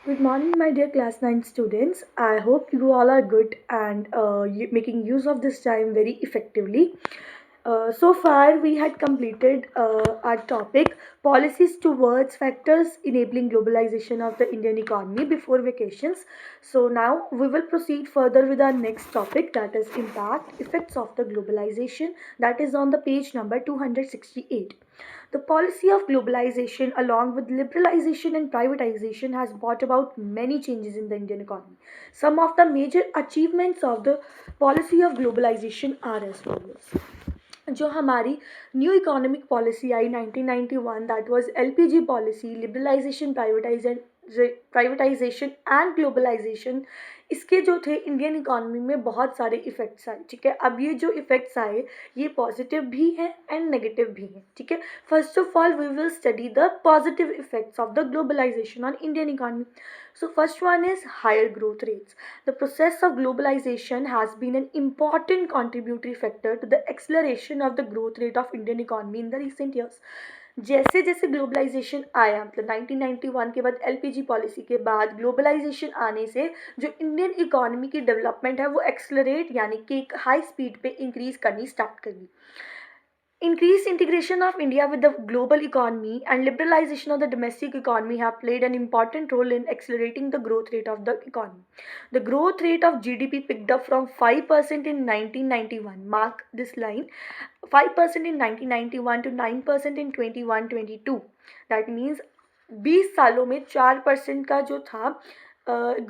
Good morning, my dear class 9 students. I hope you all are good and making use of this time very effectively. So far, we had completed our topic policies towards factors enabling globalization of the Indian economy before vacations. So, now we will proceed further with our next topic, that is impact effects of the globalization, that is on the page number 268. The policy of globalization, along with liberalization and privatization, has brought about many changes in the Indian economy. Some of the major achievements of the policy of globalization are as follows. जो हमारी new economic policy आई 1991, that was LPG policy, liberalization, privatization and globalization, इसके जो थे Indian economy में बहुत सारे effects आए. ठीक है, अब ये जो इफ़ेक्ट्स आए ये पॉजिटिव भी हैं एंड नेगेटिव भी हैं. ठीक है, first of all we will study the positive effects of the globalization on Indian economy. So first one is higher growth rates. The process of globalization has been an important contributory factor to the acceleration of the growth rate of Indian economy in the recent years. जैसे जैसे globalisation आया, मतलब 1991 के बाद LPG policy के बाद globalisation आने से जो इंडियन इकोनॉमी की डेवलपमेंट है वो एक्सलरेट यानी कि एक हाई स्पीड पे इंक्रीज करनी स्टार्ट कर दी. Increased integration of India with the global economy and liberalization of the domestic economy have played an important role in accelerating the growth rate of the economy. The growth rate of GDP picked up from 5% in 1991, mark this line, 5% in 1991 to 9% in 21-22. That means 20 सालों में 4% का जो था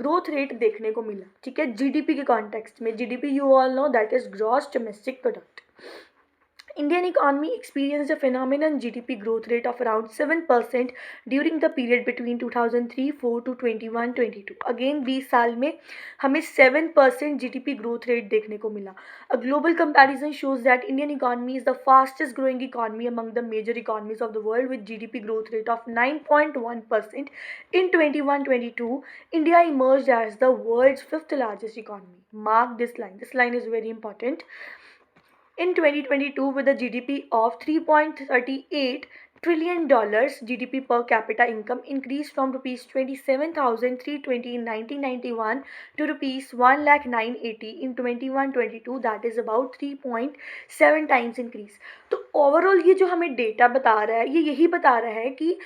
growth rate देखने को मिला. ठीक है, जीडीपी के कॉन्टेक्स्ट में. GDP you all know that is gross domestic product. Indian economy experienced a phenomenon GDP growth rate of around 7% during the period between 2003-4 to 21-22. Again 20 साल में हमें 7% GDP growth rate देखने को मिला. A global comparison shows that Indian economy is the fastest growing economy among the major economies of the world with GDP growth rate of 9.1% in 21-22. India emerged as the world's fifth largest economy. Mark this line. This line is very important. In 2022, with a GDP of $3.38 trillion, GDP per capita income increased from rupees 27,320 in 1991 to rupees 1,980 in 21-22, that is about 3.7 times increase. तो overall ये जो हमें data बता रहा है ये यही बता रहा है कि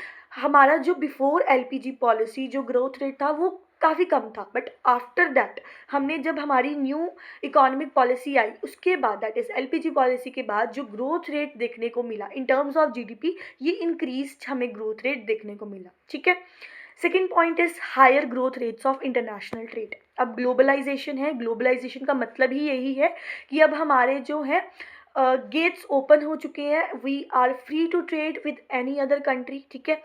हमारा जो बिफोर एलपीजी पॉलिसी जो ग्रोथ रेट था वो काफ़ी कम था, बट आफ्टर दैट हमने जब हमारी न्यू इकोनॉमिक पॉलिसी आई उसके बाद, दैट इज़ एलपीजी पॉलिसी के बाद, जो ग्रोथ रेट देखने को मिला इन टर्म्स ऑफ जीडीपी, ये इंक्रीज हमें ग्रोथ रेट देखने को मिला. ठीक है, second point is higher growth rates of international trade. अब ग्लोबलाइजेशन है, ग्लोबलाइजेशन का मतलब ही यही है कि अब हमारे जो है गेट्स ओपन हो चुके हैं. We are free to trade with any other country. ठीक है,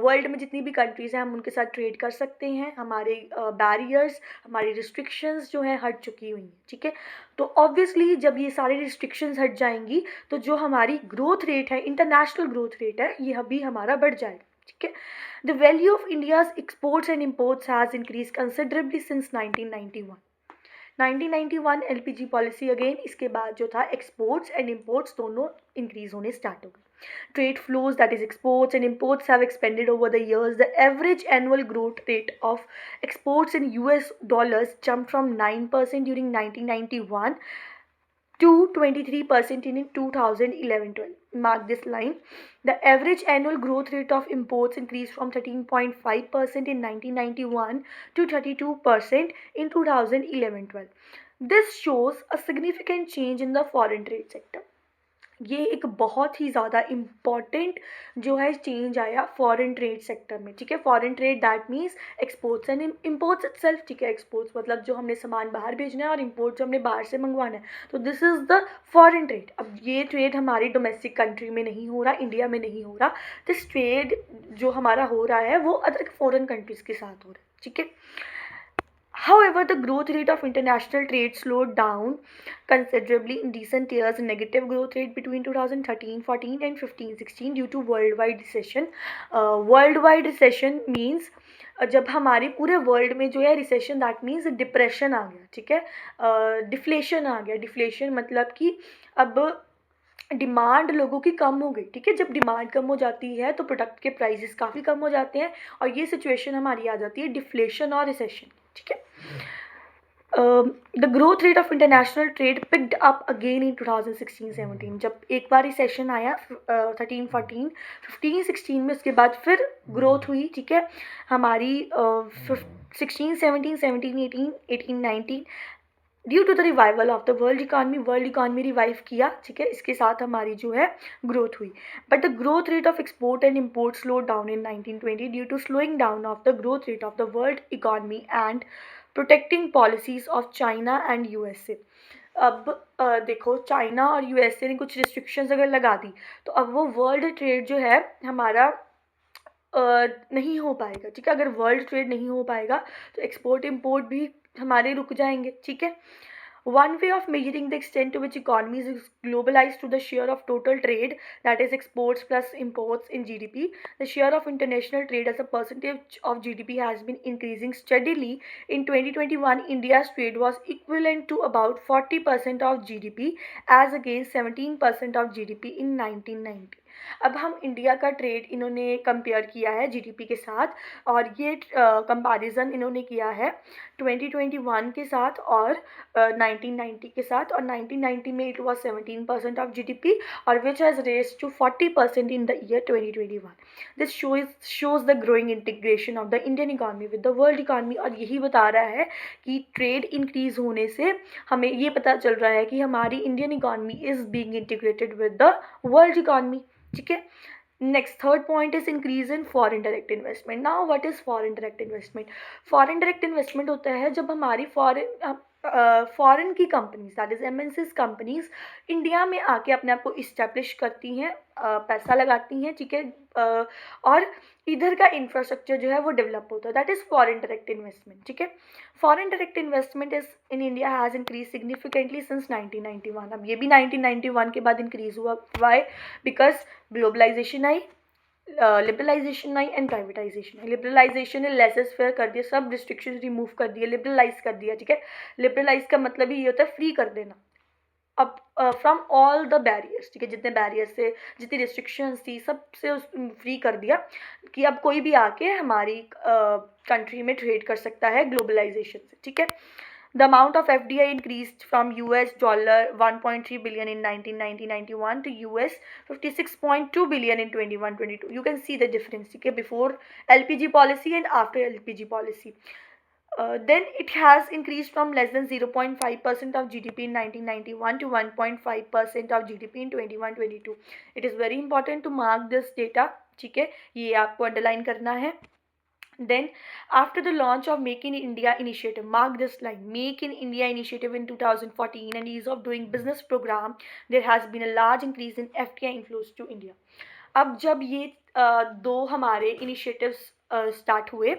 वर्ल्ड में जितनी भी कंट्रीज़ हैं हम उनके साथ ट्रेड कर सकते हैं. हमारे बैरियर्स, हमारी रिस्ट्रिक्शंस जो हैं हट चुकी हुई हैं. ठीक है, तो ऑब्वियसली जब ये सारी रिस्ट्रिक्शंस हट जाएंगी तो जो हमारी ग्रोथ रेट है, इंटरनेशनल ग्रोथ रेट है, ये भी हमारा बढ़ जाएगा. ठीक है, the value of India's exports and imports has increase considerably since 1991. 1991 LPG policy again, इसके बाद जो था एक्सपोर्ट्स एंड इम्पोर्ट्स दोनों इंक्रीज होने स्टार्ट हो गए. Trade flows, that is exports and imports, have expanded over the years. The average annual growth rate of exports in US dollars jumped from 9% during 1991 to 23% in 2011-12. Mark this line. The average annual growth rate of imports increased from 13.5% in 1991 to 32% in 2011-12. This shows a significant change in the foreign trade sector. ये एक बहुत ही ज़्यादा important जो है change आया foreign trade sector में. ठीक है, foreign trade that means exports and imports itself. ठीक है, एक्सपोर्ट्स मतलब जो हमने सामान बाहर भेजना है और इम्पोर्ट जो हमने बाहर से मंगवाना है, तो this is the foreign trade. अब ये ट्रेड हमारी डोमेस्टिक कंट्री में नहीं हो रहा, इंडिया में नहीं हो रहा. दिस ट्रेड जो हमारा हो रहा है वो अदर फॉरेन कंट्रीज़ के साथ हो रहा है. ठीक है, however, the growth rate of international trade slowed down considerably in recent years. Negative growth rate between 2013-14 and 15-16 due to worldwide recession. Worldwide recession means जब हमारे पूरे वर्ल्ड में जो है रिसेशन, दैट मीन्स डिप्रेशन आ गया. ठीक है, डिफ्लेशन आ गया. डिफ्लेशन मतलब कि अब डिमांड लोगों की कम हो गई, ठीक है। जब डिमांड कम हो जाती है तो प्रोडक्ट के प्राइसेस काफ़ी कम हो जाते हैं और ये सिचुएशन हमारी आ जाती है डिफ्लेशन और रिसेशन, ठीक है। The growth rate of international trade picked up again in 2016-17, जब एक बार रिसेशन आया 13-14, 15-16 में, उसके बाद फिर ग्रोथ हुई, ठीक है। हमारी 16-17, 17-18, 18-19, due to the revival of the world economy revive किया, ठीक है। इसके साथ हमारी जो है ग्रोथ हुई, but the growth rate of export and import slow down in 1920 due to slowing down of the growth rate of the world economy and protecting policies of China and USA. अब देखो, China और USA ने कुछ restrictions अगर लगा दी तो अब वो वर्ल्ड ट्रेड जो है हमारा नहीं हो पाएगा, ठीक है। अगर वर्ल्ड ट्रेड नहीं हो पाएगा तो एक्सपोर्ट इम्पोर्ट भी हमारे रुक जाएंगे, ठीक है। One way of measuring the extent to which economies is globalized to the share of total trade, that is exports plus imports in GDP. The share of international trade as a percentage of GDP has been increasing steadily. In 2021, India's trade was equivalent to about 40% of GDP as against 17% of GDP in 1990. अब हम India का trade इन्होंने compare किया है GDP के साथ, और ये कंपैरिजन इन्होंने किया है 2021 के साथ और 1990 के साथ, और 1990 में इट वाज 17% ऑफ जीडीपी और which has raise to 40% in the year 2021. This shows the growing integration of the Indian economy with the world economy, और यही बता रहा है कि ट्रेड इंक्रीज होने से हमें ये पता चल रहा है कि हमारी Indian economy is being integrated with the world economy, ठीक है। Next, third point is increase in foreign direct investment. Now what is foreign direct investment? Foreign direct investment होता है जब हमारी फॉरेन की companies, that is MNCs companies, India में आके अपने आप को इस्टेब्लिश करती हैं, पैसा लगाती हैं, ठीक है, और इधर का इंफ्रास्ट्रक्चर जो है वो डेवलप होता है, that is foreign direct investment, ठीक है। Foreign direct investment is in India has increase significantly since 1991. अब ये भी 1991 के बाद इंक्रीज हुआ. वाई? बिकॉज ग्लोबलाइजेशन आई, लिबरलाइजेशन आई एंड प्राइवेटाइजेशन आई. लिबरलाइजेशन ने लेसेस फेयर कर दिया, सब रिस्ट्रिक्शन रिमूव कर दिए, लिबरलाइज कर दिया, ठीक है। लिबरलाइज का मतलब ही ये होता है फ्री कर देना, अब फ्रॉम ऑल द बैरियर्स, ठीक है। जितने बैरियर्स से, जितनी रिस्ट्रिक्शंस थी, सबसे उस फ्री कर दिया कि अब कोई भी आके हमारी कंट्री में ट्रेड कर सकता है ग्लोबलाइजेशन से, ठीक है। The amount of FDI increased from US dollar 1.3 billion in 1990-91 to US 56.2 billion in 21-22. You can see the difference, okay, before LPG policy and after LPG policy. Then it has increased from less than 0.5% of GDP in 1991 to 1.5% of GDP in 21-22. It is very important to mark this data, ठीक है, ये आपको underline करना है. Then, after the launch of Make in India initiative, mark this line, Make in India initiative in 2014 and Ease of Doing Business program, there has been a large increase in FDI inflows to India. अब जब ये दो हमारे initiatives start हुए,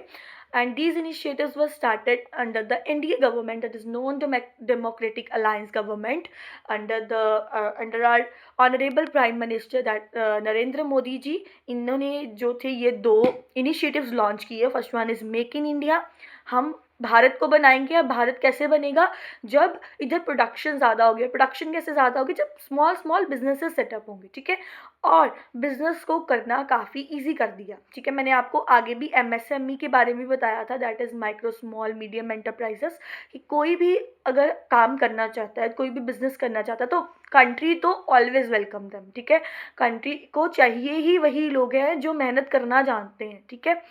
and these initiatives were started under the NDA government, that is non-democratic alliance government, under our honorable prime minister, that Narendra Modi ji. इन्होंने जो थे ये दो इनिशिएटिव्स लॉन्च किए. First one is make in India, हम भारत को बनाएंगे. अब भारत कैसे बनेगा? जब इधर प्रोडक्शन ज़्यादा हो गया. प्रोडक्शन कैसे ज़्यादा होगी? जब स्मॉल स्मॉल बिजनेसेस सेटअप होंगे, ठीक है, और बिजनेस को करना काफ़ी इजी कर दिया, ठीक है। मैंने आपको आगे भी एमएसएमई के बारे में बताया था, that is micro small medium enterprises, कि कोई भी अगर काम करना चाहता है, कोई भी बिजनेस करना चाहता है, तो कंट्री तो ऑलवेज वेलकम देम, ठीक है। कंट्री को चाहिए ही वही लोग हैं जो मेहनत करना जानते हैं, ठीक है।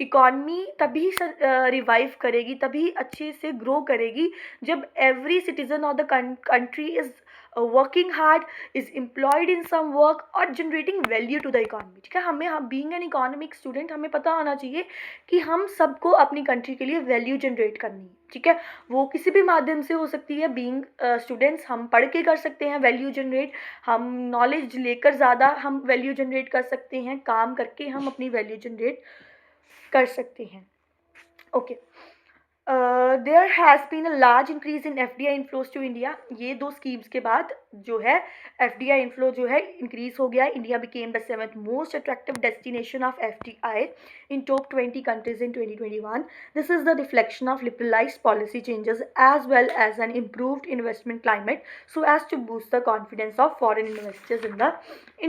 इकॉनमी तभी रिवाइव करेगी, तभी अच्छे से ग्रो करेगी, जब every citizen of the country is working hard, is employed in some work और generating value to the economy, ठीक है। हम बीइंग एन इकोनॉमिक स्टूडेंट, हमें पता होना चाहिए कि हम सबको अपनी कंट्री के लिए वैल्यू जनरेट करनी है, ठीक है। वो किसी भी माध्यम से हो सकती है. बीइंग स्टूडेंट्स हम पढ़ के कर सकते हैं वैल्यू जनरेट, हम नॉलेज लेकर ज़्यादा हम वैल्यू जनरेट कर सकते हैं, काम करके हम अपनी वैल्यू जनरेट कर सकते हैं. Okay, there has been a large increase in FDI inflows to India. ये दो स्कीम्स के बाद जो है एफडीआई इनफ्लो जो है इंक्रीज हो गया। India became the seventh most attractive destination of FDI in top 20 countries in 2021. This is the reflection of liberalized policy changes as well as an improved investment climate so as to boost the confidence of foreign investors in the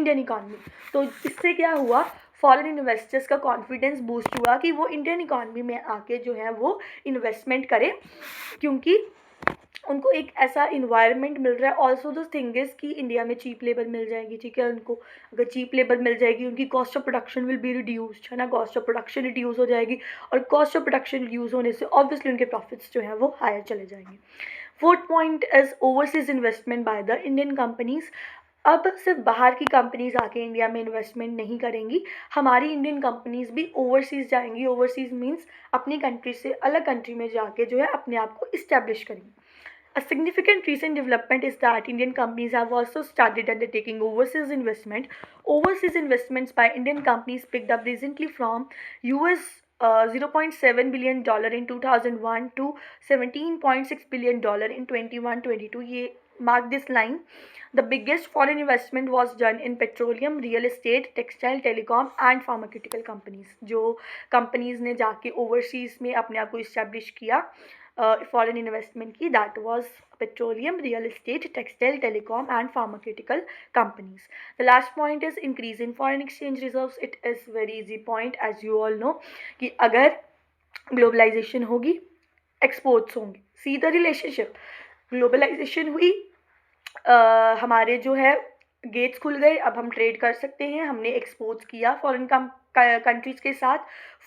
Indian economy. तो इससे क्या हुआ, foreign investors का confidence boost हुआ कि वो Indian economy में आके जो है वो इन्वेस्टमेंट करें, क्योंकि उनको एक ऐसा इन्वायरमेंट मिल रहा है। ऑल्सो द थिंग इज़ कि इंडिया में चीप लेबर मिल जाएगी, ठीक है। उनको अगर चीप लेबर मिल जाएगी, उनकी cost of production will be reduced, है ना। कॉस्ट ऑफ प्रोडक्शन रिड्यूस हो जाएगी और कॉस्ट ऑफ प्रोडक्शन रिड्यूस होने से ऑब्वियसली उनके प्रॉफिट्स जो हैं वो हायर चले जाएंगे। Fourth point is overseas investment by the Indian companies. अब सिर्फ बाहर की कंपनीज आके इंडिया में इन्वेस्टमेंट नहीं करेंगी, हमारी इंडियन कंपनीज भी ओवरसीज़ जाएंगी। ओवरसीज़ मीन्स अपनी कंट्री से अलग कंट्री में जाके जो है अपने आप को इस्टेब्लिश करेंगी। A significant recent development is that Indian companies have also started undertaking overseas investment. Overseas investments by Indian companies picked up recently from US $0.7 billion in 2001 to $17.6 billion in 21-22. ये mark this line. The biggest foreign investment was done in petroleum, real estate, textile, telecom and pharmaceutical companies. जो companies ने जाके overseas में अपने आप को establish किया foreign investment की, that was petroleum, real estate, textile, telecom and pharmaceutical companies. The last point is increase in foreign exchange reserves. It is very easy point as you all know कि अगर globalisation होगी exports होंगे। See the relationship, globalisation हुई, हमारे जो है gets खुल गए, अब हम ट्रेड कर सकते हैं। हमने एक्सपोर्ट्स किया फॉरेन कंट्रीज़ के साथ,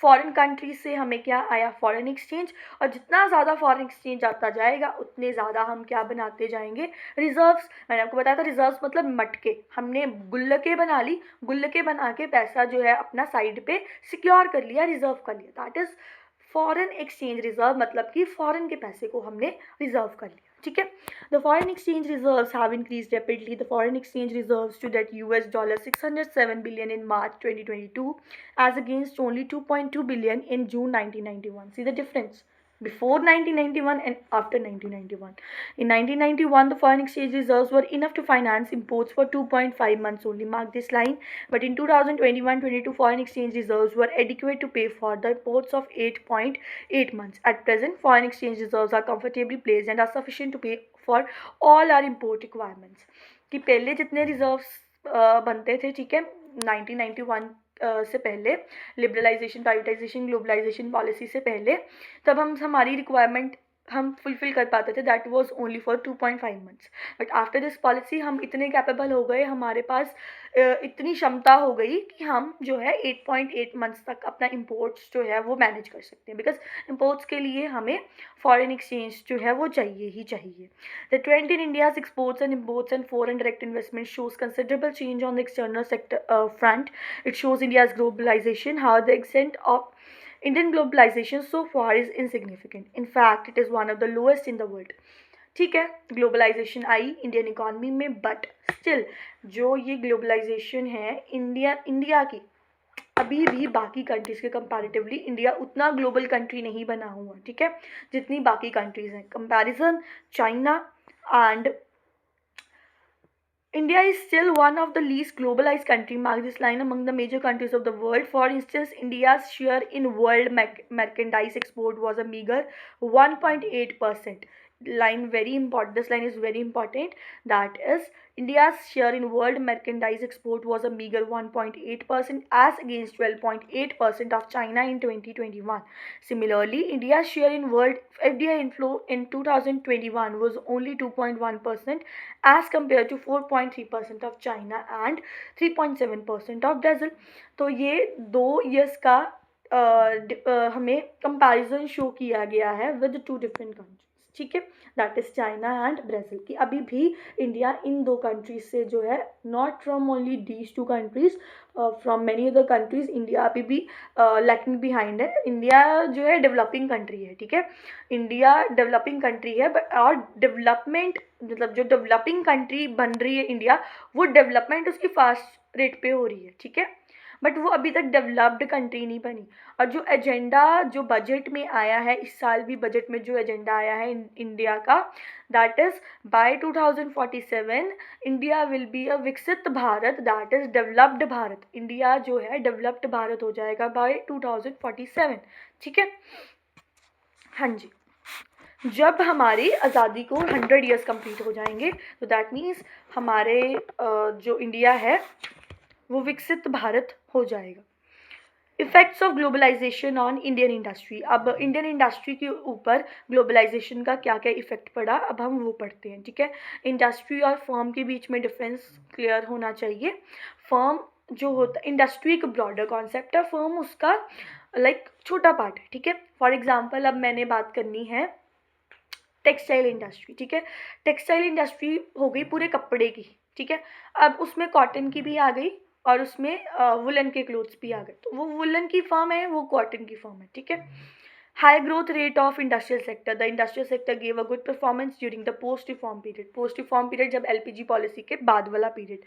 फॉरेन कंट्रीज से हमें क्या आया, फॉरेन एक्सचेंज। और जितना ज़्यादा फॉरेन एक्सचेंज आता जाएगा उतने ज़्यादा हम क्या बनाते जाएंगे, रिजर्व्स। मैंने आपको बताया था रिजर्व्स मतलब मटके, हमने गुल्लकें बना ली, गुल्लकें बना के पैसा जो है अपना साइड पे सिक्योर कर लिया, रिजर्व कर लिया। That is foreign exchange reserve, मतलब कि फॉरेन के पैसे को हमने रिजर्व कर लिया, ठीक है। The foreign exchange reserves have increased rapidly. The foreign exchange reserves stood at $607 billion in March 2022 as against only $2.2 billion in June 1991. See the difference before 1991 and after 1991. In 1991, the foreign exchange reserves were enough to finance imports for 2.5 months only. Mark this line. But in 2021-22, foreign exchange reserves were adequate to pay for the imports of 8.8 months. At present, foreign exchange reserves are comfortably placed and are sufficient to pay for all our import requirements. कि पहले जितने reserves बनते थे, ठीक है, 1991 से पहले, liberalisation, privatisation, globalisation policy से पहले, तब हम हमारी रिक्वायरमेंट हम फुलफिल कर पाते थे, that was only for 2.5 months. But after this policy हम इतने कैपेबल हो गए, हमारे पास इतनी क्षमता हो गई कि हम जो है 8.8 मंथ्स तक अपना इम्पोर्ट्स जो है वो मैनेज कर सकते हैं, बिकॉज इम्पोर्ट्स के लिए हमें फॉरेन एक्सचेंज जो है वो चाहिए ही चाहिए। The trend in India's exports and imports and foreign direct investment shows considerable change on the external sector front. It shows India's globalization. How the extent of Indian globalization so far is insignificant. In fact, it is one of the lowest in the world. ठीक है, globalisation आई Indian economy में, but still जो ये globalisation है India की, अभी भी बाकी कंट्रीज़ के कंपैरेटिवली इंडिया उतना ग्लोबल कंट्री नहीं बना हुआ, ठीक है, जितनी बाकी कंट्रीज़ हैं। Comparison China and India is still one of the least globalized country. Mark this line among the major countries of the world. For instance, India's share in world merchandise export was a meager 1.8%. Line very important. This line is very important. That is, India's share in world merchandise export was a meager 1.8% as against 12.8% of China in 2021. Similarly, India's share in world FDI inflow in 2021 was only 2.1% as compared to 4.3% of China and 3.7% of Brazil. तो ये 2 years का हमें comparison show किया गया है with 2 different countries, ठीक है, that is China and Brazil की। अभी भी इंडिया इन 2 कंट्रीज से जो है, not from only these 2 countries, from many other countries, India अभी भी लैकिंग बिहाइंड है। इंडिया जो है डेवलपिंग कंट्री है, ठीक है, इंडिया डेवलपिंग कंट्री है, बट और डेवलपमेंट मतलब जो डेवलपिंग कंट्री बन रही है इंडिया, वो डेवलपमेंट उसकी फास्ट रेट पे हो रही है, ठीक है, बट वो अभी तक डेवलप्ड कंट्री नहीं बनी। और जो एजेंडा जो बजट में आया है, इस साल भी बजट में जो एजेंडा आया है इंडिया का, that is by 2047 India will be a Viksit Bharat, that is developed Bharat. India जो है डेवलप्ड भारत हो जाएगा बाय 2047, ठीक है। हाँ जी, जब हमारी आज़ादी को 100 ईयर्स कंप्लीट हो जाएंगे, तो दैट मीन्स हमारे जो इंडिया है वो विकसित भारत हो जाएगा। Effects of globalization on Indian industry. अब इंडियन इंडस्ट्री के ऊपर ग्लोबलाइजेशन का क्या क्या इफ़ेक्ट पड़ा, अब हम वो पढ़ते हैं, ठीक है। इंडस्ट्री और फर्म के बीच में डिफरेंस क्लियर होना चाहिए। फर्म जो होता, इंडस्ट्री एक ब्रॉडर कॉन्सेप्ट है, फर्म उसका छोटा पार्ट है, ठीक है। फॉर एग्जाम्पल अब मैंने बात करनी है टेक्सटाइल इंडस्ट्री, ठीक है। टेक्सटाइल इंडस्ट्री हो गई पूरे कपड़े की, ठीक है। अब उसमें कॉटन की भी आ गई और उसमें वुलन के क्लोथ्स भी आ गए, तो वो वुलन की फर्म है, वो कॉटन की फर्म है, ठीक है। High growth rate of industrial sector, the industrial sector gave a good performance during the post reform period. Post reform period जब एलपीजी पॉलिसी के बाद वाला पीरियड,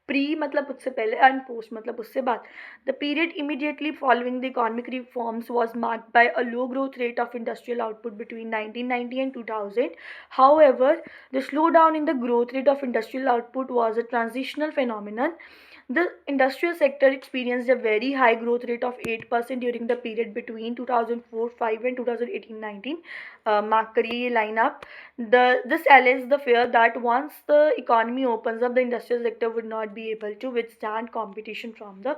प्री मतलब उससे पहले एंड पोस्ट मतलब उससे बाद। The period immediately following the economic reforms was marked by a low growth rate of industrial output between 1990 and 2000. However, the slowdown in the growth rate of industrial output was a transitional phenomenon. The industrial sector experienced a very high growth rate of 8% during the period between 2004-5 and 2018-19. Mark करिए ये line up. This allays the fear that once the economy opens up, the industrial sector would not be able to withstand competition from the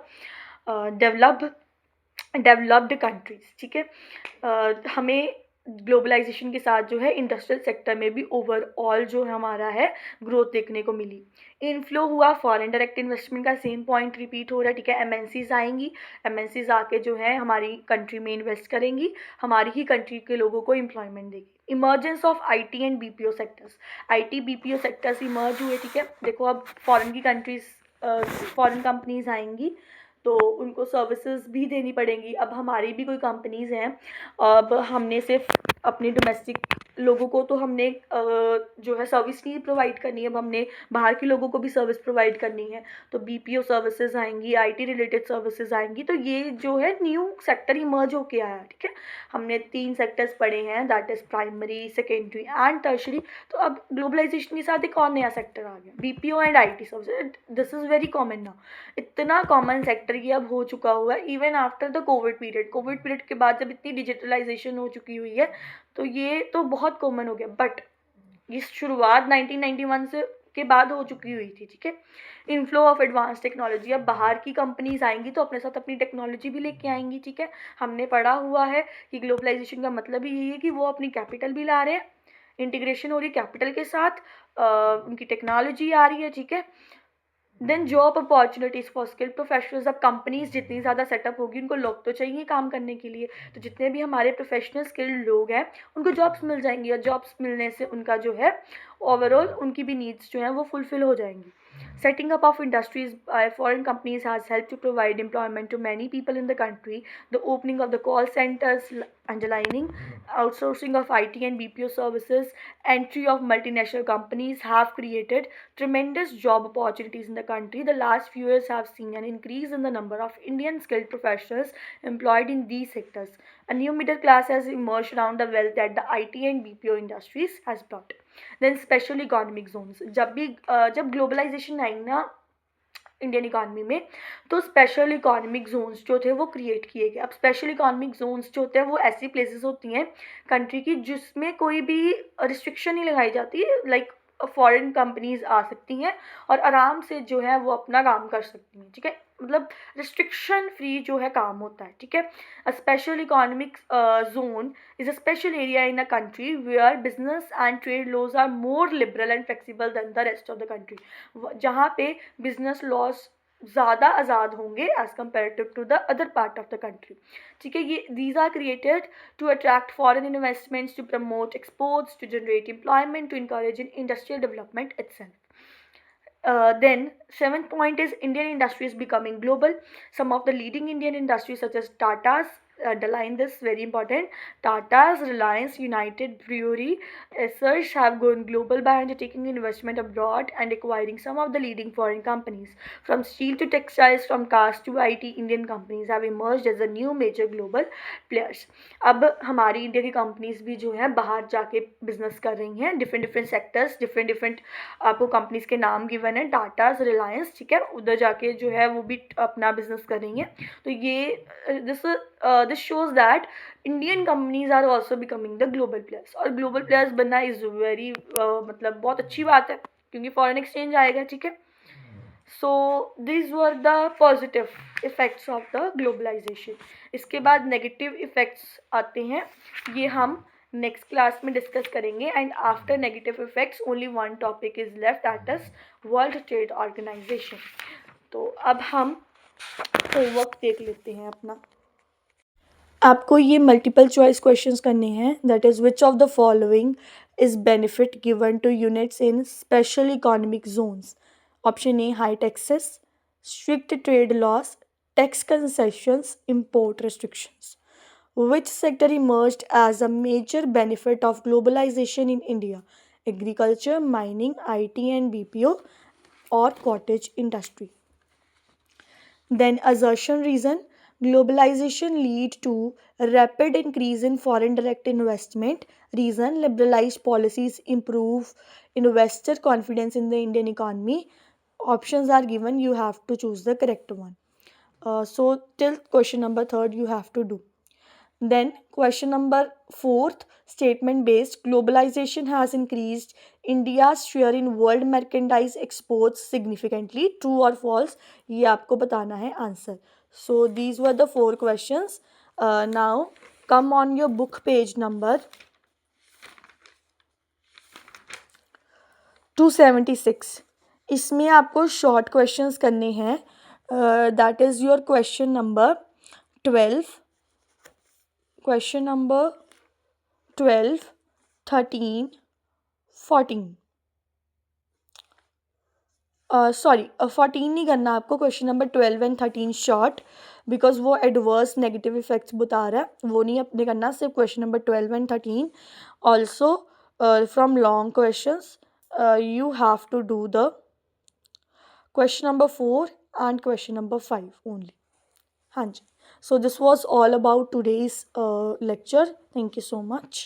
developed countries, ठीक है। हमें globalisation के साथ जो है industrial sector में भी ओवरऑल जो हमारा है ग्रोथ देखने को मिली। इनफ्लो हुआ फॉरेन डायरेक्ट इन्वेस्टमेंट का, सेम पॉइंट रिपीट हो रहा है, ठीक है। एमएनसीज आएंगी, एमएनसीज आके जो है हमारी कंट्री में इन्वेस्ट करेंगी, हमारी ही कंट्री के लोगों को एम्प्लॉयमेंट देगी। Emergence of IT and BPO sectors, IT BPO sectors emerge हुए, ठीक है। देखो अब फॉरेन की कंट्रीज, फॉरेन कंपनीज आएंगी तो उनको सर्विसेज भी देनी पड़ेंगी। अब हमारी भी कोई कंपनीज़ हैं, अब हमने सिर्फ अपने डोमेस्टिक लोगों को तो हमने जो है सर्विस नहीं प्रोवाइड करनी है, अब हमने बाहर के लोगों को भी सर्विस प्रोवाइड करनी है। तो बीपीओ सर्विसेज आएंगी, आईटी रिलेटेड सर्विसेज आएंगी, तो ये जो है न्यू सेक्टर इमर्ज होके आया, ठीक है। हमने 3 सेक्टर्स पढ़े हैं, that is primary, secondary and tertiary. तो अब ग्लोबलाइजेशन के साथ एक और नया सेक्टर आ गया, BPO and IT services. This is very common now, इतना कॉमन सेक्टर ये अब हो चुका हुआ है even after the Covid period. Covid period के बाद जब इतनी डिजिटलाइजेशन हो चुकी हुई है, तो ये तो बहुत कॉमन हो गया। बट ये शुरुआत 1991 से के बाद हो चुकी हुई थी, ठीक है। इनफ्लो ऑफ एडवांस टेक्नोलॉजी, अब बाहर की कंपनीज आएंगी तो अपने साथ अपनी टेक्नोलॉजी भी लेके आएंगी, ठीक है। हमने पढ़ा हुआ है कि ग्लोबलाइजेशन का मतलब ही यही है कि वो अपनी कैपिटल भी ला रहे हैं, इंटीग्रेशन हो रही है कैपिटल के साथ, उनकी टेक्नोलॉजी आ रही है, ठीक है। Then job opportunities for skilled professionals, अब कंपनीज जितनी ज़्यादा सेटअप होगी, उनको लोग तो चाहिए काम करने के लिए, तो जितने भी हमारे प्रोफेशनल स्किल्ड लोग हैं उनको जॉब्स मिल जाएंगी, और जॉब्स मिलने से उनका जो है ओवरऑल उनकी भी नीड्स जो हैं वो फुलफिल हो जाएंगी। Setting up of industries by foreign companies has helped to provide employment to many people in the country. The opening of the call centers, underlining outsourcing of IT and BPO services, entry of multinational companies have created tremendous job opportunities in the country. The last few years have seen an increase in the number of Indian skilled professionals employed in these sectors. A new middle class has emerged around the wealth that the IT and BPO industries has brought. Then special economic zones, जब globalization आई ना Indian economy में, तो special economic Jones जो थे वो create किए गए। अब स्पेशल इकोनॉमिक जोन्स जो होते हैं वो ऐसी प्लेसेस होती हैं कंट्री की जिसमें कोई भी रिस्ट्रिक्शन नहीं लगाई जाती, लाइक फॉरेन कंपनीज आ सकती हैं और आराम से जो है वो अपना काम कर सकती हैं, ठीक है। मतलब रिस्ट्रिक्शन फ्री जो है काम होता है, ठीक है। A special economic zone is a special area in a country where business and trade laws are more liberal and flexible than the rest of the country. जहाँ पे business laws ज़्यादा आज़ाद होंगे as compared to the other part of the country, ठीक है। ये these are created to attract foreign investments, to promote exports, to generate employment, to encourage industrial development itself. Then seventh point is Indian industry is becoming global. Some of the leading Indian industries such as Tata's underline this, very important. Tata's, Reliance, United Brewery, Essex have gone global by undertaking investment abroad and acquiring some of the leading foreign companies. From steel to textiles, from cars to IT, Indian companies have emerged as a new major global players. अब हमारी India की companies भी जो हैं बाहर जाके business कर रही हैं, different different sectors, different different आपको कंपनीज के नाम गिवन है, टाटाज, रिलायंस, ठीक है, उधर जाके जो है वो भी अपना बिजनेस कर रही हैं. तो ये this shows that Indian companies are also becoming the global players. और ग्लोबल प्लेयर्स बनना इज़ वेरी मतलब बहुत अच्छी बात है क्योंकि फॉरेन एक्सचेंज आएगा, ठीक है. So this were the positive effects of the globalization. इसके बाद नेगेटिव इफ़ेक्ट्स आते हैं, ये हम नेक्स्ट क्लास में डिस्कस करेंगे. And after negative effects only one topic is left, that is world trade organization. तो अब हम होमवर्क देख लेते हैं अपना. आपको ये मल्टीपल चॉइस क्वेश्चंस करने हैं. That is which of the following is benefit given two units in special economic Jones. Option A high taxes, strict trade loss, tax concessions, import restrictions. Which sector emerged as a major benefit of globalization in India? Agriculture, mining, IT and BPO, or cottage industry? Then assertion reason, globalization lead to rapid increase in foreign direct investment. Reason, liberalized policies improve investor confidence in the Indian economy. Options are given, you have to choose the correct one. So till question number 3 you have to do. Then question number 4th, statement based, globalization has increased India's share in world merchandise exports significantly. True or false? ये आपको बताना है answer. So these were the 4 questions. Now come on your book page number 276. इसमें आपको short questions करने हैं. That is your question number 12, question number 12, 13, 14. Sorry 14 नहीं करना आपको. Question number 12 and 13 short, because वो एडवर्स नेगेटिव इफेक्ट्स बता रहा है, वो नहीं अपने करना. सिर्फ question number 12 and 13. Also from long questions you have to do the question number 4 and question number 5 only. हाँ जी. So this was all about today's lecture. Thank you so much.